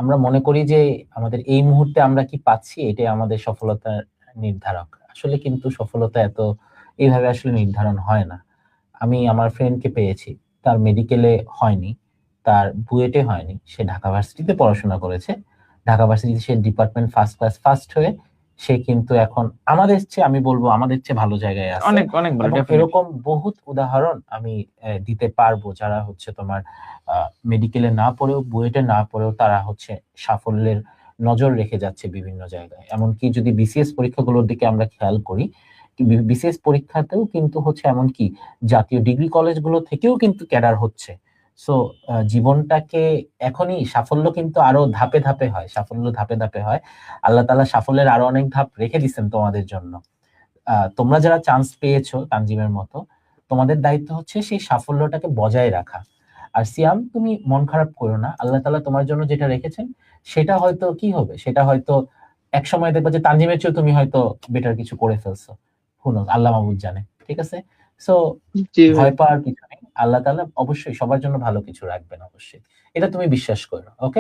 আমরা মনে করি যে আমাদের এই মুহূর্তে আমরা কি পাচ্ছি এটাই আমাদের সফলতার নির্ধারক। আসলে কিন্তু সফলতা এইভাবে আসলে নির্ধারণ হয় না। আমি আমার ফ্রেন্ডকে পেয়েছি। তার মেডিকেলে হয়নি, তার বুয়েটে হয়নি। সে ঢাকা ভার্সিটিতে পড়াশোনা করেছে। ঢাকা ভার্সিটিতে সে ডিপার্টমেন্ট ফার্স্ট ক্লাস ফার্স্ট হয়ে সে কিন্তু এখন আমাদের চেয়ে, আমি বলবো আমাদের চেয়ে ভালো জায়গায় আছে। অনেক অনেক ভালো, এবং ডেফিনেটলি। এরকম বহুত উদাহরণ আমি দিতে পারবো, যারা হচ্ছে তোমার মেডিকেলে না পড়েও বুয়েটে না পড়েও তারা হচ্ছে সাফল্যের নজর রেখে যাচ্ছে বিভিন্ন জায়গায়। এমনকি যদি বিসিএস পরীক্ষাগুলোর দিকে আমরা খেয়াল করি, বিসিএস পরীক্ষাতেও কিন্তু হচ্ছে এমনকি জাতীয় ডিগ্রি কলেজগুলো থেকেও কিন্তু ক্যাডার হচ্ছে। সো জীবনটাকে এখনই সাফল্য কিন্তু আরো ধাপে ধাপে হয়, সাফল্য ধাপে ধাপে হয়। আল্লাহ তাআলা সাফল্যের আরো অনেক ধাপ রেখে দিচ্ছেন তোমাদের জন্য। তোমরা যারা চান্স পেয়েছো তানজিমের মতো, তোমাদের দায়িত্ব হচ্ছে সেই সাফল্যটাকে বজায় রাখা। আর সিয়াম, তুমি মন খারাপ করো না, আল্লাহ তাআলা তোমার জন্য যেটা রেখেছেন সেটা হয়তো কি হবে, সেটা হয়তো এক সময় দেখবে যে তানজিমের চেয়েও তুমি হয়তো বেটার কিছু করে ফেলছো। হুনো, আল্লাহ মাহবুব জানে। ঠিক আছে? সো জি ভাই। ভয় পাওয়ার কিছু নেই, আল্লাহ তাআলা অবশ্যই সবার জন্য ভালো কিছু রাখবেন, অবশ্যই। এটা তুমি বিশ্বাস করো। ওকে?